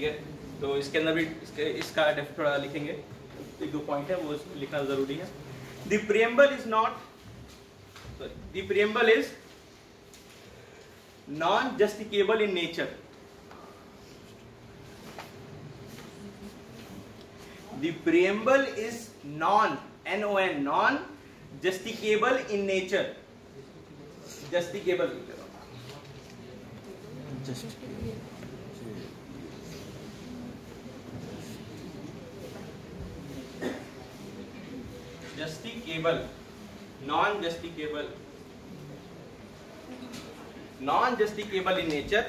है, तो इसके अंदर भी इसका थोड़ा लिखेंगे, एक दो पॉइंट है वो लिखना जरूरी है। The preamble is not, sorry, the preamble is non justiciable in nature. The preamble is non justicable in nature. Justicable. Justicable, non-justicable in nature,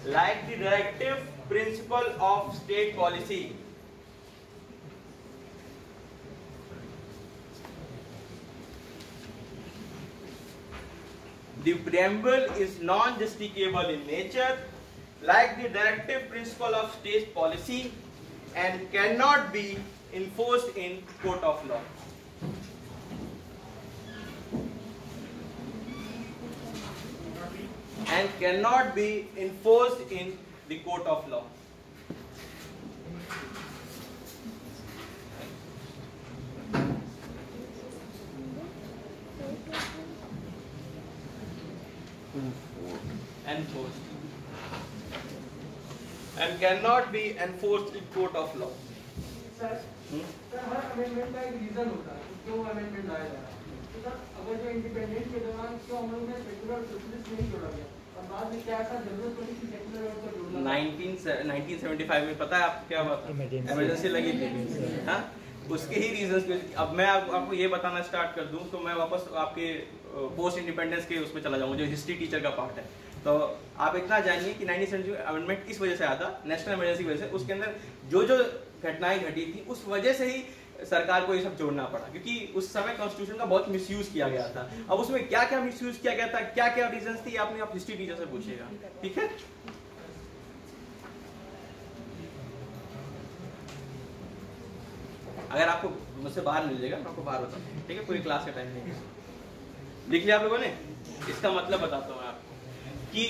like the directive principle of state policy. The preamble is non-justicable in nature, like the directive principle of state policy, and cannot be enforced in court of law. And cannot be enforced in the court of law. Enforced. And cannot be enforced in court of law. Sir her amendment का एक reason होता है क्यों amendment लाया जा रहा है। तो सर अगर जो इंडिपेंडेंस के दौरान क्यों हम लोग ने सेक्युलर सोशलिस्ट नहीं जोड़ा गया और बाद में क्या ऐसा जरूरत पड़ी कि सेक्युलर और को जोड़ना। 1975 में पता है आपको क्या हुआ था? इमरजेंसी लगी थी। हाँ, उसके ही रीजंस। अब मैं आपको ये बताना स्टार्ट कर दूं तो मैं वापस आपके पोस्ट इंडिपेंडेंस के उसमें चला जाऊंगा, जो हिस्ट्री टीचर का पार्ट है। तो आप इतना जानिए कि 1970 अमेंडमेंट इस वजह से आया था, नेशनल इमरजेंसी की वजह से। उसके अंदर जो जो घटनाएं घटी थी उस वजह से ही सरकार को ये सब जोड़ना पड़ा, क्योंकि उस समय कॉन्स्टिट्यूशन का बहुत मिसयूज किया गया था। अब उसमें क्या क्या मिसयूज किया गया था, क्या क्या रीजंस थी, आप हिस्ट्री टीचर से पूछिएगा, ठीक है। अगर आपको मुझसे बाहर मिल जाएगा मैं आपको बाहर बताता हूँ, ठीक है, पूरी क्लास का टाइम नहीं। लिख लिया आप लोगों ने? इसका मतलब बताता हूँ आपको कि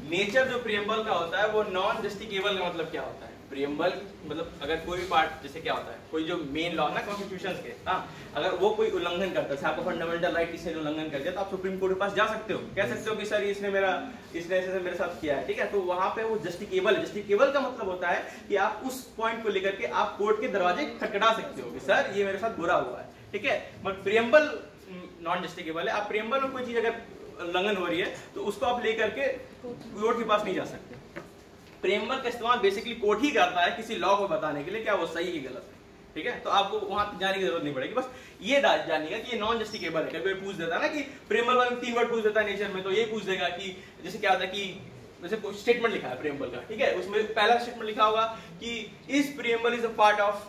नेचर जो प्रीएम्बल का होता है वो नॉन जस्टिफिकेबल का मतलब क्या होता है। प्रीएम्बल मतलब अगर कोई भी पार्ट, जैसे क्या होता है, कोई जो मेन लॉ ना कॉन्स्टिट्यूशन के, हाँ, अगर वो कोई उल्लंघन करता है, आपको फंडामेंटल राइट किसी ने उल्लंघन कर दिया तो आप सुप्रीम कोर्ट के पास जा सकते हो, कह सकते हो कि सर इसने ऐसे मेरे साथ किया है, ठीक है। तो वहां पे वो जस्टिफिकेबल का मतलब होता है कि आप उस पॉइंट को लेकर के आप कोर्ट के दरवाजे खटखटा सकते हो कि सर ये मेरे साथ बुरा हुआ है, ठीक है। बट प्रीएम्बल नॉन जस्टिफिकेबल है। आप प्रीएम्बल में कोई चीज अगर उल्लंघन हो रही है तो उसको आप लेकर के कोर्ट के पास नहीं जा सकते। प्रीएम्बल का इस्तेमाल बेसिकली कोर्ट ही करता है किसी लॉ को बताने के लिए क्या वो सही है गलत है, ठीक है। तो आपको वहां जाने की जरूरत नहीं पड़ेगी, बस ये जानिएगा कि ये नॉन जस्टिफिकेबल है। कभी पूछ देता है ना कि प्रीएम्बल में 3 वर्ड पूछ देता है नेचर में, तो ये पूछ देगा कि जैसे क्या होता है कि जैसे कोई स्टेटमेंट लिखा है प्रीएम्बल का, ठीक है, उसमें पहला स्टेटमेंट लिखा होगा कि इस preamble is a part of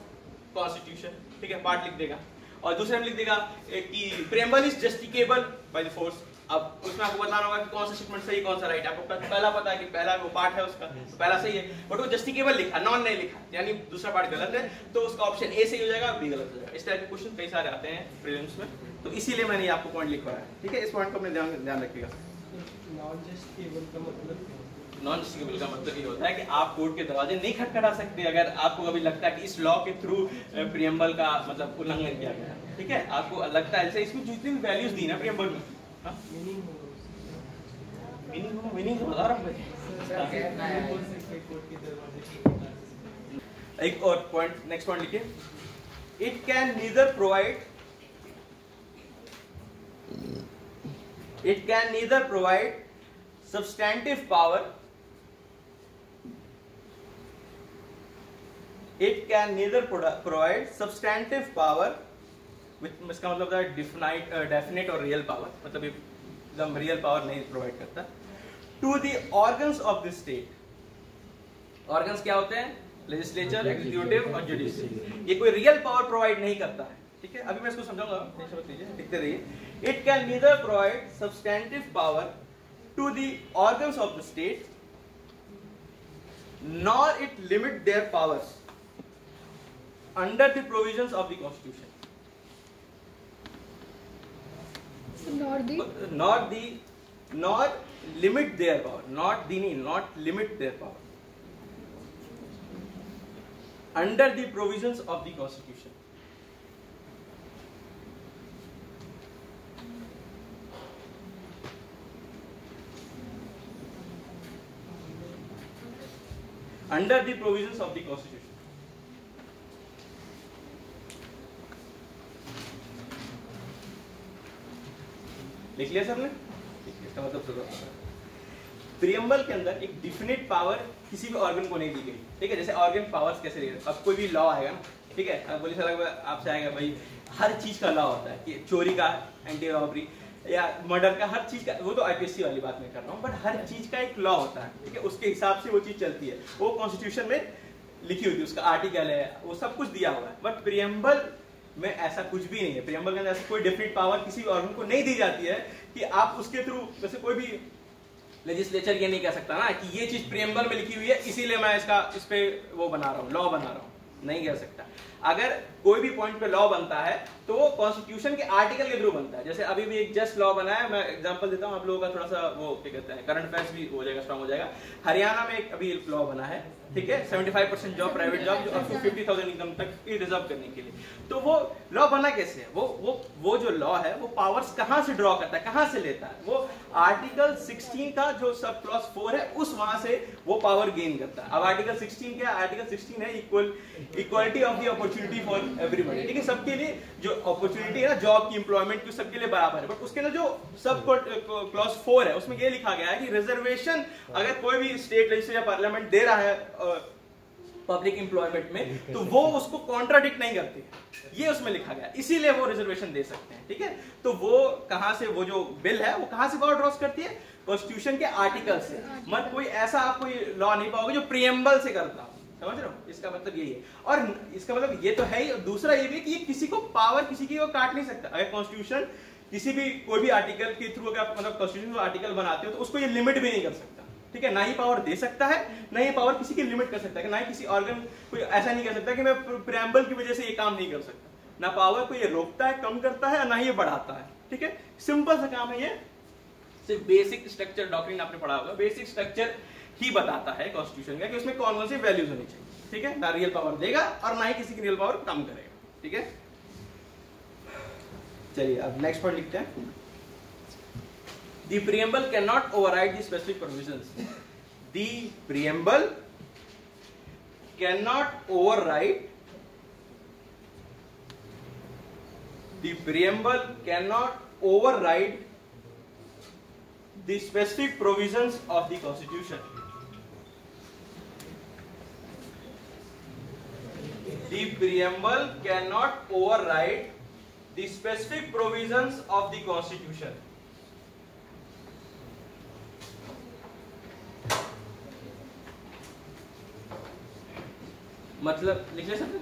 constitution, ठीक है, पार्ट लिख देगा। और दूसरे में लिख देगा कि preamble is justiciable by the force. अब उसमें आपको बताना होगा कि कौन सा स्टेटमेंट सही कौन सा राइट है। आपको पहला पता है कि पहला वो पार्ट है उसका, तो पहला सही है, बट वो जस्टिफिकेबल लिखा, नॉन नहीं लिखा, यानी दूसरा पार्ट गलत है, तो उसका ऑप्शन ए सही हो जाएगा, बी गलत हो जाएगा। इस तरह के क्वेश्चन कई सारे आते हैं प्रीलिम्स में, तो इसीलिए मैंने आपको पॉइंट लिखवाया है, ठीक है। इस पॉइंट को अपने ध्यान रखिएगा। नॉन जस्टिफिकेबल का मतलब नॉन जस्टिफिकेबल का मतलब ये होता है कि आप कोर्ट के दरवाजे नहीं खटखटा सकते अगर आपको कभी लगता है कि इस लॉ के थ्रू प्रीएम्बल का मतलब उल्लंघन किया गया है, ठीक है। आपको लगता है इसमें जितनी भी वैल्यूज दी ना प्रीएम्बल में, मीनिंग तो बता रहा हूँ। एक और पॉइंट, नेक्स्ट पॉइंट लिखिए। It can neither provide substantive power, it can neither provide substantive power, इसका मतलब है definite और real power, मतलब ये एकदम रियल पावर नहीं प्रोवाइड करता। To the organs of the state. Organs क्या होते हैं? लेजिस्लेचर, एग्जीक्यूटिव और जुडिशरी। ये कोई रियल पावर प्रोवाइड नहीं करता है, ठीक है। अभी मैं इसको समझाऊंगा, नहीं समझ लीजिए, देखते रहिए। It can neither provide substantive power to the organs of the state nor it limit their powers under the provisions of the constitution. Nor limit their power, not limit their power under the provisions of the Constitution. Under the provisions of the Constitution. लिख लिया सबने? इसका मतलब preamble के अंदर एक definite power किसी भी ऑर्गन को नहीं दी गई, ठीक है। जैसे ऑर्गन पावर्स कैसे दी गई, अब कोई भी लॉ आएगा ना, ठीक है, अब पुलिस वाला आपसे आएगा भाई हर चीज का लॉ होता है कि चोरी का, एंटी रॉबरी या मर्डर का, हर चीज का, वो तो आईपीसी वाली बात मैं कर रहा हूँ, बट हर चीज का एक लॉ होता है, ठीक है, उसके हिसाब से वो चीज चलती है, वो कॉन्स्टिट्यूशन में लिखी हुई थी, उसका आर्टिकल है, वो सब कुछ दिया हुआ है। बट प्रियम्बल में ऐसा कुछ भी नहीं है। प्रियम्बल के अंदर ऐसी कोई डेफिनेट पावर किसी ऑर्गन को नहीं दी जाती है कि आप उसके थ्रू, वैसे कोई भी लेजिस्लेचर ये नहीं कह सकता ना कि ये चीज प्रियम्बल में लिखी हुई है इसीलिए मैं इस पे वो बना रहा हूँ, लॉ बना रहा हूँ, नहीं कह सकता। अगर कोई भी पॉइंट पे लॉ बनता है तो वो कॉन्स्टिट्यूशन के आर्टिकल के थ्रू बनता है। जैसे अभी भी एक जस्ट लॉ बना है, मैं एग्जांपल देता हूँ आप लोगों का, थोड़ा सा वो क्या कहते हैं, करंट अफेयर्स भी हो जाएगा, स्ट्रांग हो जाएगा। हरियाणा में एक अभी लॉ बना है, ठीक है, 75% जॉब, प्राइवेट जॉब, जो अप टू 50,000 इनकम तक रिजर्व करने के लिए। तो वो लॉ बना कैसे है? वो जो लॉ है वो पावर्स कहां से ड्रॉ करता है, कहां से लेता है? वो आर्टिकल 16 का जो सब क्लॉज 4 है उस वहां से वो पावर गेन करता है। अब आर्टिकल 16 क्या? आर्टिकल 16 है equality of the opportunity for everybody, ठीक है, सबके लिए जो अपॉर्चुनिटी है ना, जॉब की, एम्प्लॉयमेंट की, सबके लिए बराबर है। बट उसके अंदर जो सब क्लॉज 4 है उसमें ये लिखा गया है कि रिजर्वेशन अगर कोई भी स्टेट लेजिस्लेचर या पार्लियामेंट दे रहा है पब्लिक एम्प्लॉयमेंट में, तो वो उसको कॉन्ट्राडिक्ट नहीं करती, ये उसमें लिखा गया, इसीलिए वो रिजर्वेशन दे सकते हैं, ठीक है। तो वो कहां से, वो जो बिल है वो कहां से पावर ड्रॉ करती है? कॉन्स्टिट्यूशन के आर्टिकल से। मत कोई ऐसा आप कोई लॉ नहीं पाओगे जो प्रियम्बल से करता, समझ रहे हो? इसका मतलब यही है। और इसका मतलब ये तो है ही, दूसरा ये भी कि ये किसी को पावर, किसी की को काट नहीं सकता। अगर कॉन्स्टिट्यूशन किसी भी कोई भी आर्टिकल के थ्रू अगर आप मतलब कॉन्स्टिट्यूशन आर्टिकल बनाते हो तो उसको ये लिमिट भी नहीं कर सकता, ठीक है। ना ही पावर दे सकता है, ना ही पावर किसी की लिमिट कर सकता है, ना ही किसी ऑर्गन कोई ऐसा नहीं कर सकता कि मैं प्रियम्बल की वजह से ये काम नहीं कर सकता। ना पावर को ये रोकता है, कम करता है, ना ही ये बढ़ाता है, ठीक है। सिंपल सा काम है ये, सिर्फ बेसिक स्ट्रक्चर, डॉक्ट्रिन आपने पढ़ा होगा, बेसिक स्ट्रक्चर ही बताता है कॉन्स्टिट्यूशन का कि उसमें कौन कौन सी वैल्यूज होनी चाहिए, ठीक है। ना रियल पावर देगा और ना ही किसी की रियल पावर कम करेगा, ठीक है। चलिए अब नेक्स्ट पॉइंट लिखते हैं। The preamble cannot override the specific provisions. The preamble cannot override. The preamble cannot override the specific provisions of the Constitution. The preamble cannot override the specific provisions of the Constitution. मतलब लिख ले सकते?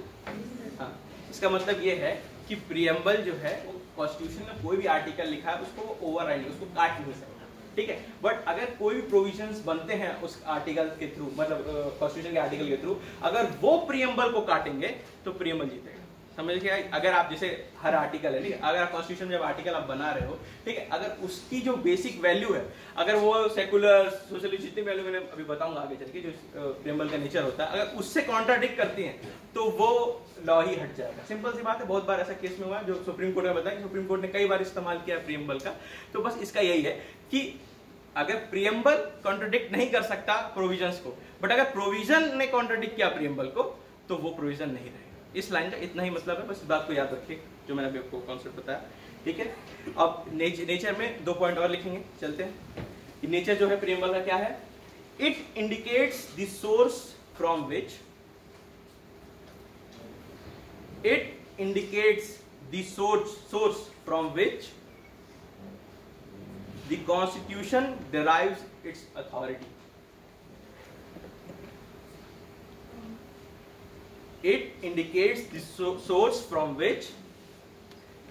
हाँ, इसका मतलब ये है कि प्रियम्बल जो है वो कॉन्स्टिट्यूशन में कोई भी आर्टिकल लिखा है उसको ओवरराइड, उसको काट नहीं सकता, ठीक है। बट अगर कोई भी प्रोविजंस बनते हैं उस आर्टिकल के थ्रू, मतलब कॉन्स्टिट्यूशन के आर्टिकल के थ्रू, अगर वो प्रियम्बल को काटेंगे तो प्रियम्बल जीतेगा। समझ गया? अगर आप जैसे हर आर्टिकल है, ठीक है, अगर आप कॉन्स्टिट्यूशन में जब आर्टिकल आप बना रहे हो, ठीक है, अगर उसकी जो बेसिक वैल्यू है, अगर वो सेकुलर, सोशलिस्ट, जितनी वैल्यू मैंने अभी बताऊंगा आगे चल के, जो प्रियम्बल का नेचर होता है, अगर उससे कॉन्ट्राडिक्ट करती हैं तो वो लॉ ही हट जाएगा। सिंपल सी बात है, बहुत बार ऐसा केस में हुआ है जो सुप्रीम कोर्ट ने बताया कि सुप्रीम कोर्ट ने कई बार इस्तेमाल किया प्रियम्बल का। तो बस इसका यही है कि अगर प्रियम्बल कॉन्ट्राडिक्ट नहीं कर सकता प्रोविजंस को, बट अगर प्रोविजन ने कॉन्ट्राडिक्ट किया प्रियम्बल को तो वो प्रोविजन नहीं रहेगा। इस लाइन का इतना ही मतलब है, बस इस बात को याद रखिए जो मैंने अभी आपको कॉन्सेप्ट बताया, ठीक है। अब नेचर में 2 पॉइंट और लिखेंगे, चलते हैं। नेचर जो है प्रियम्बल का क्या है? It indicates the source from which, it indicates the source from which the Constitution derives its authority. It indicates the source from which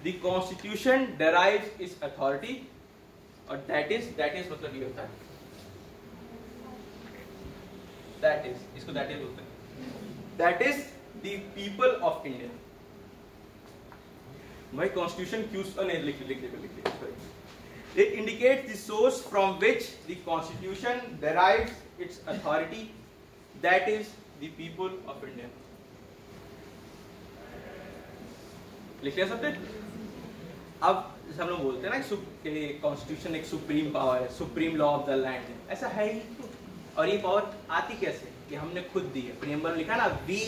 the Constitution derives its authority, और that is मतलब ये होता है, that is, इसको that is बोलते हैं, that is the people of India. भाई constitution क्यों नहीं लिख It indicates the source from which the Constitution derives its authority, that is the people of India. लिख लिया सबने? अब जैसे हम लोग बोलते हैं ना कि कॉन्स्टिट्यूशन एक सुप्रीम पावर है, supreme law of the land है, ऐसा है ही। और ये पावर आती कैसे कि हमने खुद दी है। प्रीएम्बल में लिखा ना, we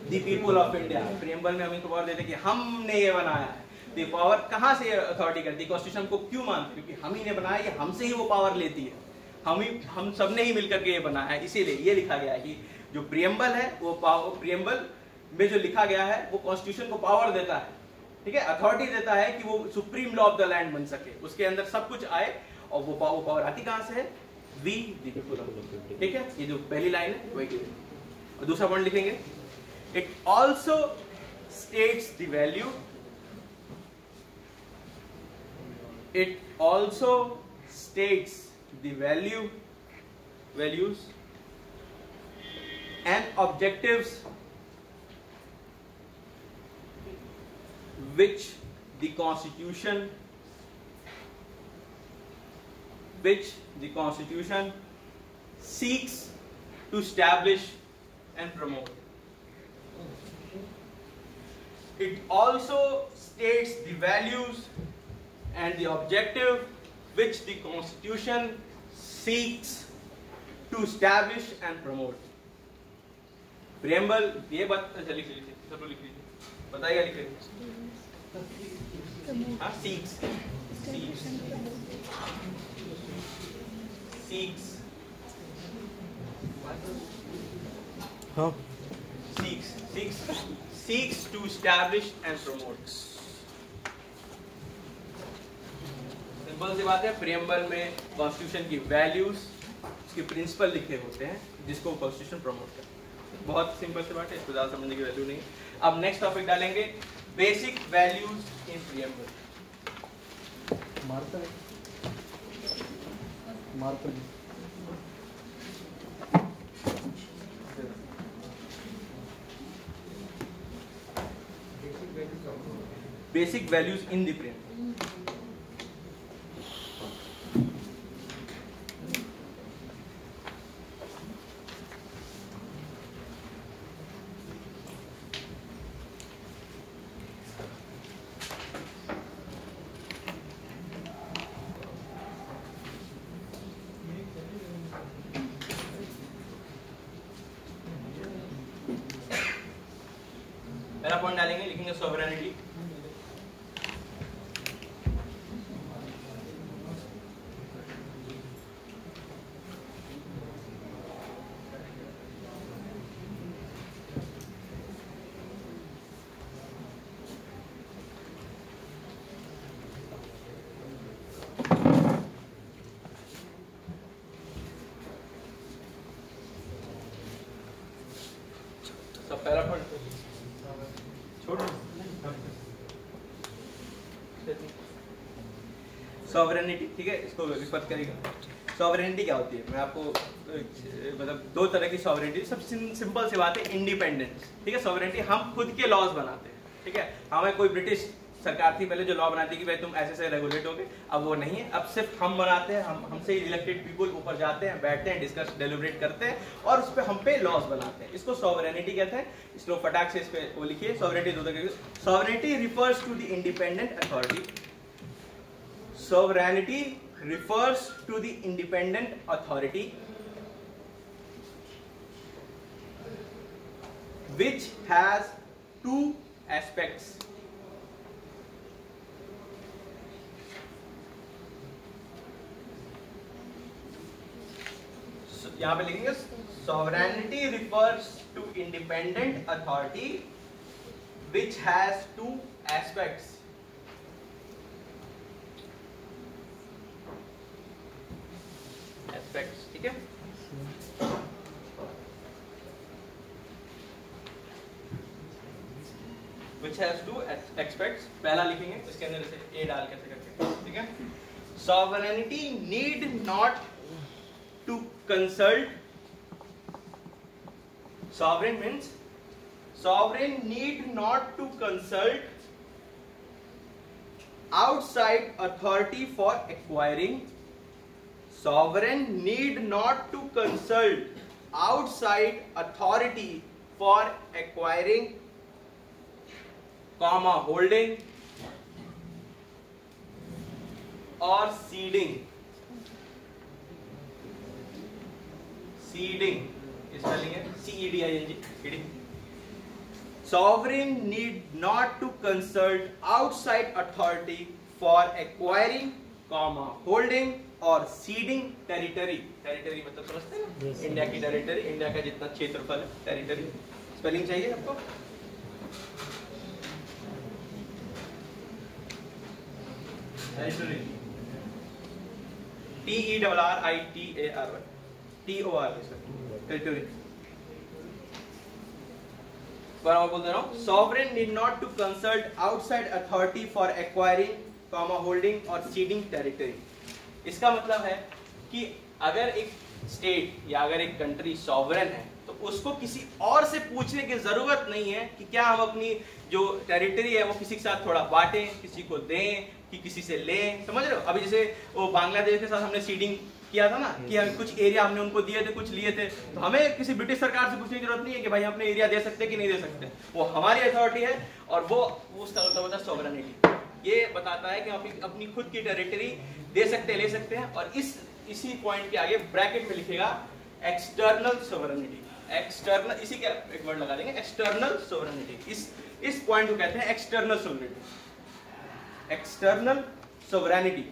the people of India, preamble में हम इनको पावर देते हैं कि हमने ये बनाया है। तो ये पावर कहाँ से अथॉरिटी करती है? कॉन्स्टिट्यूशन को क्यों मानते हैं? क्योंकि हम ही ने बनाया, ये हमसे ही वो पावर लेती है, हम सबने ही मिलकर के ये बनाया है। इसीलिए ये लिखा गया है कि जो प्रीएम्बल है वो प्रीएम्बल में जो लिखा गया है वो कॉन्स्टिट्यूशन को पावर देता है, ठीक है, अथॉरिटी देता है कि वो supreme law of the land बन सके, उसके अंदर सब कुछ आए। और वो पावर आती कहां से है? We the people of India, ठीक है। ये जो पहली लाइन है वही। और दूसरा पॉइंट लिखेंगे, it also states the value, it also states the values and objectives which the Constitution seeks to establish and promote. It also states the values and the objective which the Constitution seeks to establish and promote. Preamble, ये बात लिख लीजिए, सब लोग लिख लीजिए, बताइएगा लिख लीजिए। हाँ, seeks to establish and promote. Simple सी बात है, प्रीएम्बल में कॉन्स्टिट्यूशन की वैल्यूज, उसके प्रिंसिपल लिखे होते हैं जिसको कॉन्स्टिट्यूशन प्रमोट करता है। बहुत सिंपल सी बात है, इसको ज़्यादा समझने की वैल्यू नहीं। अब नेक्स्ट टॉपिक डालेंगे, basic values in preamble. Basic values in the preamble. पहला पॉइंट डालेंगे, लिखेंगे सॉवरेनिटी। सब पहला पॉइंट सॉवरेनिटी, ठीक है, इसको विस्तार करेगा। सॉवरेनिटी क्या होती है, मैं आपको मतलब दो तरह की सॉवरेनिटी, सब सिंपल सी बात है। इंडिपेंडेंस, ठीक है, सॉवरेनिटी हम खुद के लॉज बनाते हैं, ठीक है। हमें कोई ब्रिटिश सरकार थी पहले जो लॉ बनाती है कि भाई तुम ऐसे से रेगुलेट होगे, अब वो नहीं है, अब सिर्फ हम बनाते हैं। हमसे इलेक्टेड पीपल ऊपर जाते हैं, बैठते हैं, डिस्कस डेलिब्रेट करते हैं और उस पर हम पे लॉज बनाते हैं। इसको सॉवरेनिटी कहते हैं। इसको फटाक से इस पे वो लिखिए, सॉवरेनिटी दो तरह की। Sovereignty refers to the independent authority. Sovereignty refers to the independent authority which has two aspects. So, यहाँ पे लिखेंगे sovereignty refers to independent authority which has two aspects. Aspects, ठीक है। Which has two aspects, पहला लिखेंगे इसके अंदर जैसे a डाल के ऐसे करके, ठीक है। Sovereignty need not to consult, sovereign means sovereign need not to consult outside authority for acquiring, sovereign need not to consult outside authority for acquiring, comma holding or ceding, ceding spelling है CEDING, sovereign need not to consult outside authority for acquiring, comma holding और ceding territory, territory मतलब समझते हैं ना, India की territory, India का जितना क्षेत्रफल है टेरिटरी। स्पेलिंग चाहिए आपको? Territory TERRITARY TOR territory. मैं बोल दे रहा हूँ, sovereign need not to consult outside authority for acquiring, comma holding और ceding territory। इसका मतलब है कि अगर एक स्टेट या अगर एक कंट्री सॉवरेन है तो उसको किसी और से पूछने की जरूरत नहीं है कि क्या हम अपनी जो टेरिटरी है वो किसी के साथ थोड़ा बांटें, किसी को दें कि किसी से लें, समझ रहे हो। अभी जैसे वो बांग्लादेश के साथ हमने सीडिंग किया था ना कि कुछ एरिया हमने उनको दिए थे, कुछ लिए थे, तो हमें किसी ब्रिटिश सरकार से पूछने की जरूरत नहीं है कि भाई हम अपने एरिया दे सकते कि नहीं दे सकते, वो हमारी अथॉरिटी है और वो उसका मतलब होता है सॉवरेनिटी। ये बताता है कि हम अपनी खुद की टेरिटरी दे सकते ले सकते हैं। और इसी पॉइंट के आगे ब्रैकेट में लिखेगा एक्सटर्नल सोवरेनिटी, एक्सटर्नल, इसी के एक वर्ड लगा देंगे एक्सटर्नल सोवरेनिटी। इस पॉइंट को कहते हैं external sovereignty, external sovereignty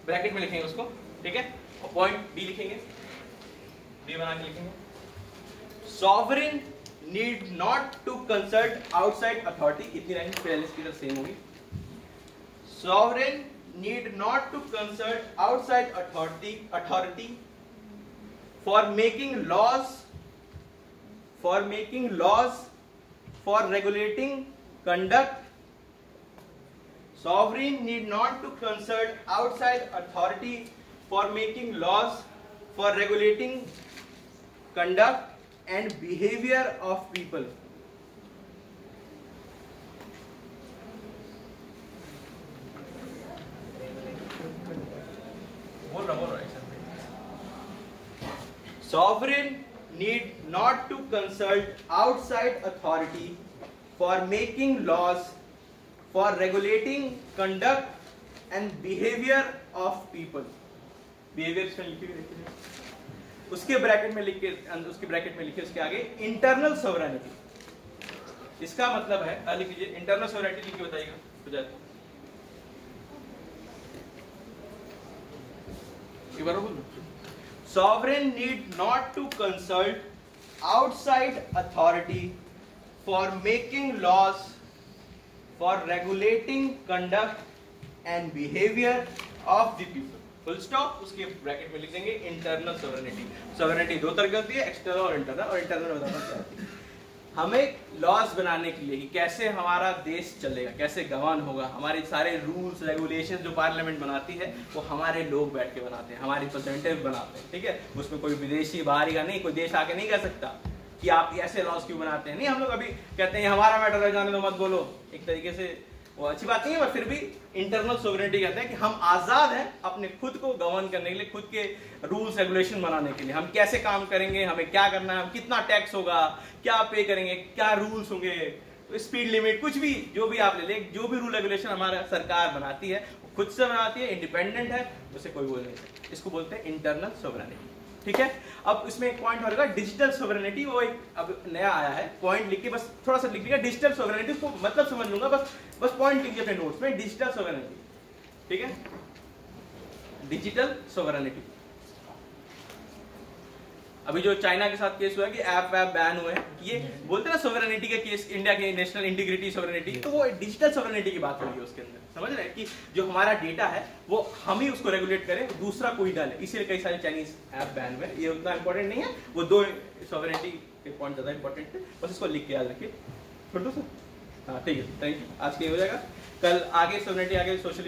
bracket में लिखेंगे उसको, ठीक है। और पॉइंट बी लिखेंगे, बी बना के लिखेंगे, sovereign need not to consult outside authority. इतनी लाइन पहले की तरह सेम होगी, sovereign need not to consult outside authority for making laws for regulating conduct. Sovereign need not to consult outside authority for making laws for regulating conduct and behavior of people. Sovereign need not to consult outside authority for making laws for regulating conduct and behavior of people. Behavior इसमें लिखिए, उसके bracket में लिख के उसके आगे internal sovereignty. इसका मतलब है, लिख लीजिए इंटरनल सोवरेनिटी लिख के बताइएगा हो जाए। Sovereign need not to consult outside authority for making laws for regulating conduct and behavior of the people. Full stop, उसके ब्रैकेट में लिख देंगे इंटरनल सोवरेनिटी। सोवरेनिटी दो तरह की होती है, एक्सटर्नल और इंटरनल। और इंटरनल बताना क्या होती है, हमें लॉज बनाने के लिए कि कैसे हमारा देश चलेगा, कैसे गवर्न होगा, हमारे सारे रूल्स रेगुलेशन जो पार्लियामेंट बनाती है वो हमारे लोग बैठ के बनाते हैं, हमारे रिप्रेजेंटेटिव बनाते हैं, ठीक है। उसमें कोई विदेशी बाहरी का नहीं, कोई देश आके नहीं कह सकता कि आप ऐसे लॉज क्यों बनाते हैं। नहीं, हम लोग अभी कहते हैं हमारा मैटर है, जाने दो मत बोलो, एक तरीके से वो अच्छी बात नहीं है, पर फिर भी इंटरनल सोवरेनिटी कहते हैं कि हम आजाद हैं अपने खुद को गवर्न करने के लिए, खुद के रूल्स रेगुलेशन बनाने के लिए। हम कैसे काम करेंगे, हमें क्या करना है, हम कितना टैक्स होगा, क्या पे करेंगे, क्या रूल्स होंगे, स्पीड लिमिट, कुछ भी जो भी आप ले ले, जो भी रूल रेगुलेशन हमारा सरकार बनाती है खुद से बनाती है, इंडिपेंडेंट है, उसे कोई बोल नहीं सकता। इसको बोलते हैं इंटरनल सोवरेनिटी, ठीक है। अब इसमें एक पॉइंट होगा डिजिटल सोवरेनिटी, वो एक अब नया आया है। पॉइंट लिख के बस थोड़ा सा लिख लिया, डिजिटल सोवरेनिटी, उसको मतलब समझ लूंगा, बस पॉइंट लिखिए अपने नोट्स में, डिजिटल सोवरेनिटी, ठीक है। डिजिटल सोवरेनिटी अभी जो चाइना के साथ केस हुआ है कि ऐप वैप बैन हुए हैं, ये बोलते हैं ना सोवरेनिटी के केस, इंडिया के नेशनल इंटीग्रिटी सोवरेनिटी, तो वो डिजिटल सोवरेनिटी की बात होगी उसके अंदर, समझ रहे हैं कि जो हमारा डेटा है वो हम ही उसको रेगुलेट करें, दूसरा कोई डाले, इसीलिए कई सारे चाइनीज ऐप बैन हुए। ये उतना इंपॉर्टेंट नहीं है, वो दो सोवरेनिटी के पॉइंट ज्यादा इंपॉर्टेंट है, बस इसको लिख के याद रखिए। छोटू सर, हाँ ठीक है, थैंक यू, आज के हो जाएगा, कल आगे सोवरेनिटी, आगे सोशल